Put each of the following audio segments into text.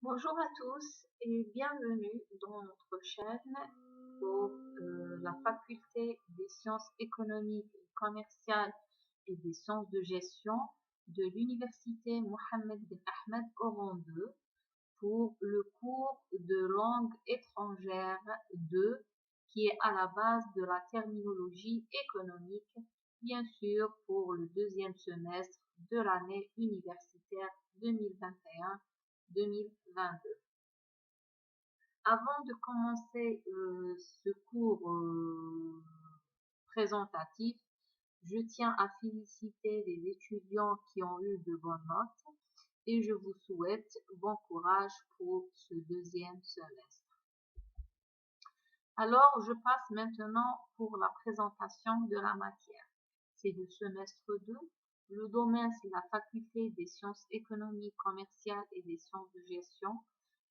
Bonjour à tous et bienvenue dans notre chaîne pour la faculté des sciences économiques et commerciales et des sciences de gestion de l'université Mohammed bin Ahmed Oran 2 pour le cours de langue étrangère 2 qui est à la base de la terminologie économique, bien sûr pour le deuxième semestre de l'année universitaire 2021-2022. Avant de commencer ce cours présentatif, je tiens à féliciter les étudiants qui ont eu de bonnes notes et je vous souhaite bon courage pour ce deuxième semestre. Alors, je passe maintenant pour la présentation de la matière. C'est le semestre 2. Le domaine, c'est la faculté des sciences économiques, commerciales et des sciences de gestion.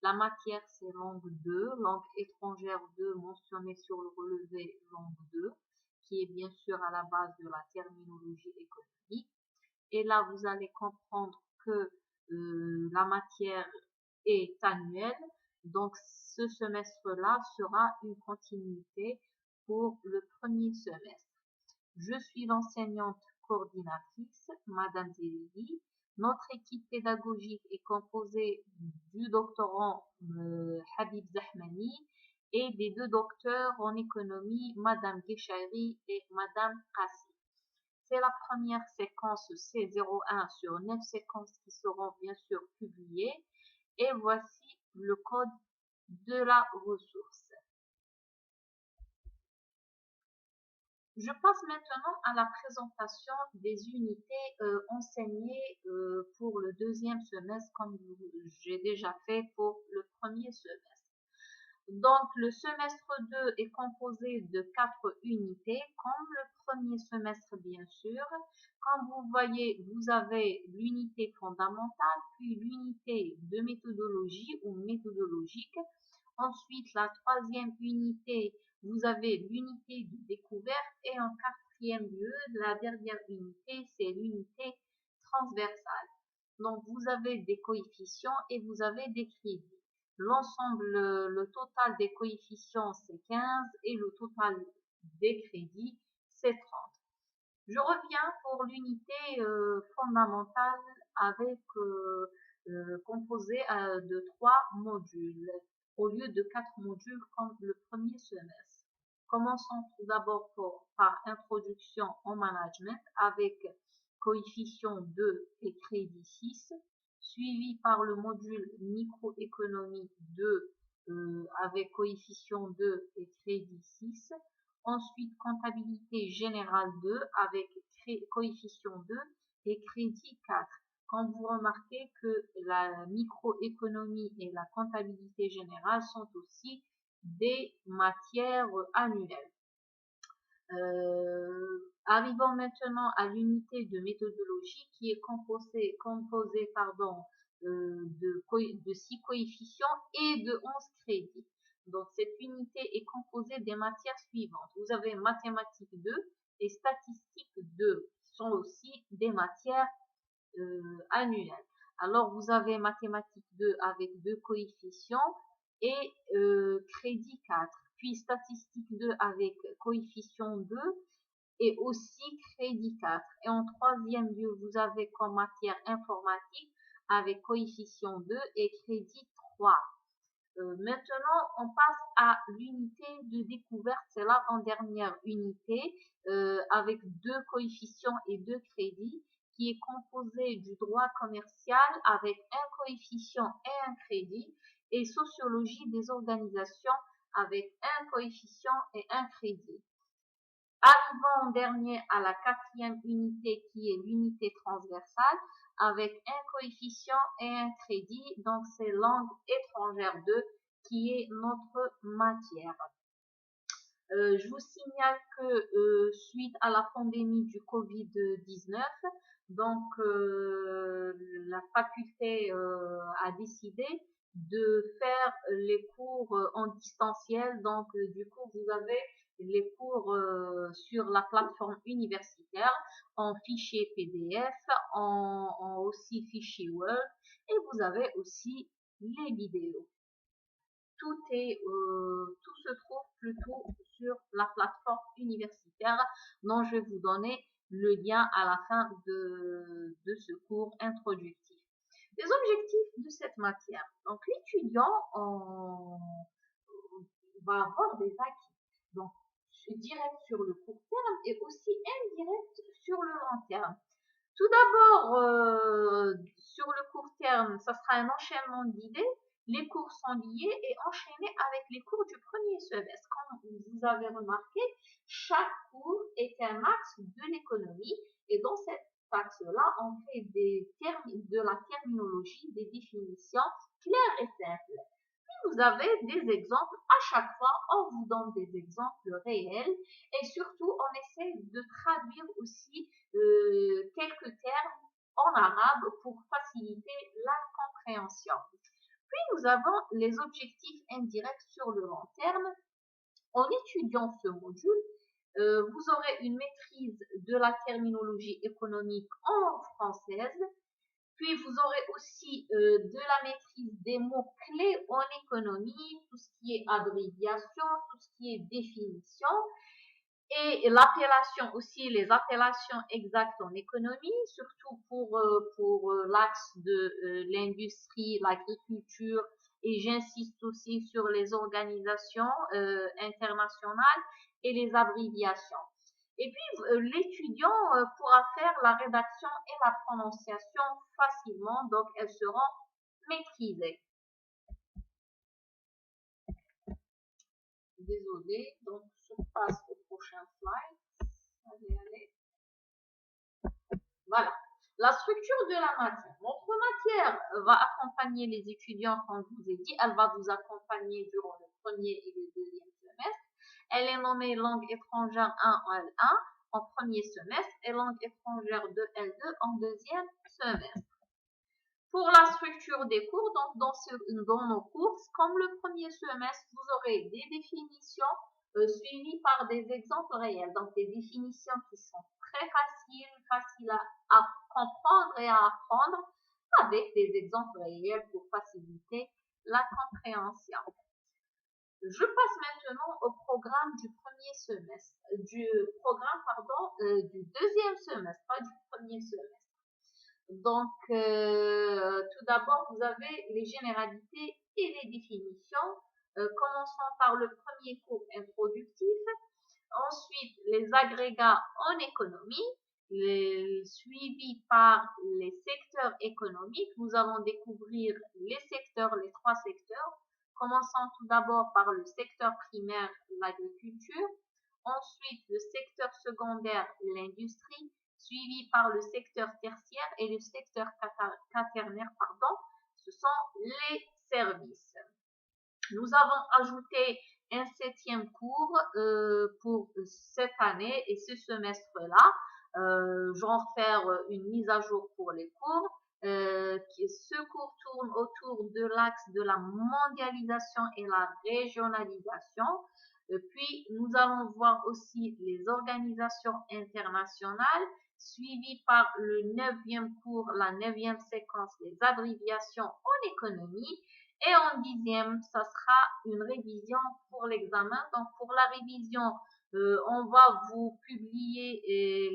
La matière, c'est langue 2, langue étrangère 2 mentionnée sur le relevé langue 2, qui est bien sûr à la base de la terminologie économique. Et là, vous allez comprendre que la matière est annuelle. Donc, ce semestre-là sera une continuité pour le premier semestre. Je suis l'enseignante coordinatrice, Madame Zélie. Notre équipe pédagogique est composée du doctorant Habib Zahmani et des deux docteurs en économie, Madame Guéchari et Madame Kassi. C'est la première séquence C01 sur 9 séquences qui seront bien sûr publiées. Et voici le code de la ressource. Je passe maintenant à la présentation des unités enseignées pour le deuxième semestre, comme j'ai déjà fait pour le premier semestre. Donc, le semestre 2 est composé de 4 unités, comme le premier semestre, bien sûr. Comme vous voyez, vous avez l'unité fondamentale, puis l'unité de méthodologie ou méthodologique. Ensuite, la troisième unité, vous avez l'unité de découverte. Et en quatrième lieu, la dernière unité, c'est l'unité transversale. Donc, vous avez des coefficients et vous avez des crédits. L'ensemble, le total des coefficients, c'est 15 et le total des crédits, c'est 30. Je reviens pour l'unité fondamentale avec composée de 3 modules au lieu de 4 modules comme le premier semestre. Commençons tout d'abord par introduction au management avec coefficient 2 et crédit 6, suivi par le module microéconomie 2 avec coefficient 2 et crédit 6. Ensuite, comptabilité générale 2 avec coefficient 2 et crédit 4. Quand vous remarquez que la microéconomie et la comptabilité générale sont aussi des matières annuelles. Arrivons maintenant à l'unité de méthodologie qui est composée de 6 coefficients et de 11 crédits. Donc cette unité est composée des matières suivantes. Vous avez mathématiques 2 et statistiques 2, qui sont aussi des matières annuelles. Alors vous avez mathématiques 2 avec 2 coefficients et crédit 4, puis statistique 2 avec coefficient 2 et aussi crédit 4. Et en troisième lieu, vous avez comme matière informatique avec coefficient 2 et crédit 3. Maintenant, on passe à l'unité de découverte, c'est l'avant-dernière unité avec 2 coefficients et 2 crédits qui est composée du droit commercial avec un coefficient et un crédit et sociologie des organisations avec un coefficient et un crédit. Arrivons en dernier à la quatrième unité qui est l'unité transversale avec un coefficient et un crédit. Donc c'est langue étrangère 2 qui est notre matière. Je vous signale que suite à la pandémie du Covid-19, donc la faculté a décidé de faire les cours en distanciel. Donc du coup, vous avez les cours sur la plateforme universitaire en fichier PDF, en aussi fichier Word, et vous avez aussi les vidéos. Tout se trouve plutôt sur la plateforme universitaire dont je vais vous donner le lien à la fin de ce cours introductif. Les objectifs de cette matière. Donc, l'étudiant va avoir des acquis. Donc, direct sur le court terme et aussi indirect sur le long terme. Tout d'abord, sur le court terme, ça sera un enchaînement d'idées. Les cours sont liés et enchaînés avec les cours du premier semestre. Comme vous avez remarqué, chaque cours est un axe de l'économie et dans cet axe-là, on fait de la terminologie, des définitions claires et simples. Vous avez des exemples à chaque fois, on vous donne des exemples réels et surtout on essaie de traduire aussi quelques termes en arabe pour faciliter la compréhension. Puis nous avons les objectifs indirects sur le long terme. En étudiant ce module, vous aurez une maîtrise de la terminologie économique en française. Puis vous aurez aussi de la maîtrise des mots clés en économie, tout ce qui est abréviation, tout ce qui est définition, et l'appellation aussi, les appellations exactes en économie, surtout pour l'axe de l'industrie, l'agriculture, et j'insiste aussi sur les organisations internationales et les abréviations. Et puis, l'étudiant pourra faire la rédaction et la prononciation facilement, donc elles seront maîtrisées. Désolée, donc je passe au prochain slide. Allez. Voilà. La structure de la matière. Notre matière va accompagner les étudiants, comme je vous ai dit, elle va vous accompagner durant le premier et le deuxième semestre. Elle est nommée langue étrangère 1 en L1 en premier semestre et langue étrangère 2 L2 en deuxième semestre. Pour la structure des cours, donc dans nos cours, comme le premier semestre, vous aurez des définitions suivies par des exemples réels. Donc des définitions qui sont très faciles à comprendre et à apprendre avec des exemples réels pour faciliter la compréhension. Je passe maintenant au programme du premier semestre, du deuxième semestre, pas du premier semestre. Donc, tout d'abord, vous avez les généralités et les définitions. Commençons par le premier cours introductif. Ensuite, les agrégats en économie, suivis par les secteurs économiques. Nous allons découvrir les secteurs, les trois secteurs. Commençons tout d'abord par le secteur primaire, l'agriculture. Ensuite, le secteur secondaire, l'industrie, suivi par le secteur tertiaire et le secteur quaternaire, ce sont les services. Nous avons ajouté un 7e cours pour cette année et ce semestre-là. Je vais faire une mise à jour pour les cours. Ce cours tourne autour de l'axe de la mondialisation et la régionalisation. Puis, nous allons voir aussi les organisations internationales, suivi par le 9e cours, la 9e séquence, les abréviations en économie. Et en 10e, ça sera une révision pour l'examen. Donc, pour la révision, on va vous publier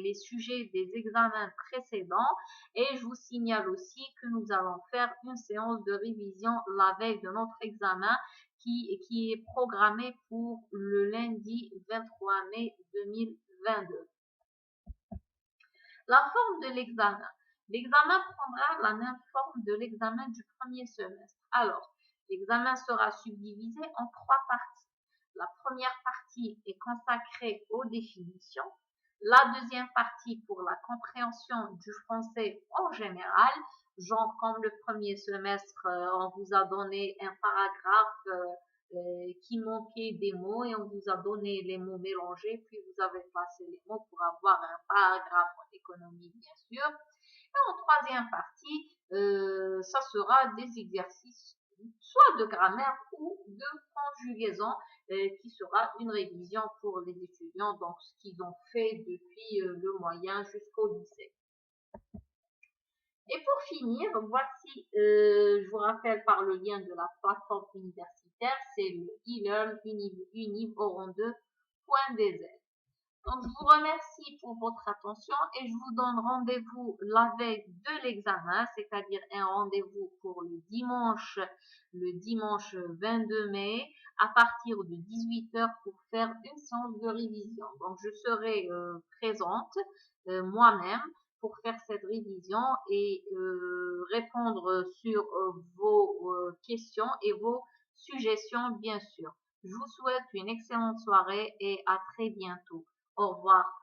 les sujets des examens précédents. Et je vous signale aussi que nous allons faire une séance de révision la veille de notre examen qui est programmée pour le lundi 23 mai 2022. La forme de l'examen. L'examen prendra la même forme de l'examen du premier semestre. Alors, l'examen sera subdivisé en 3 parties. La première partie est consacrée aux définitions. La deuxième partie pour la compréhension du français en général. Genre, comme le premier semestre, on vous a donné un paragraphe qui manquait des mots et on vous a donné les mots mélangés, puis vous avez placé les mots pour avoir un paragraphe en économie, bien sûr. Et en troisième partie, ça sera des exercices soit de grammaire ou de conjugaison, qui sera une révision pour les étudiants, donc ce qu'ils ont fait depuis le moyen jusqu'au lycée. Et pour finir, voici, je vous rappelle par le lien de la plateforme universitaire, c'est le e-learn univ.2.dz. Donc, je vous remercie pour votre attention et je vous donne rendez-vous la veille de l'examen, c'est-à-dire un rendez-vous pour le dimanche 22 mai, à partir de 18 heures pour faire une séance de révision. Donc, je serai présente moi-même pour faire cette révision et répondre sur vos questions et vos suggestions, bien sûr. Je vous souhaite une excellente soirée et à très bientôt. Au revoir.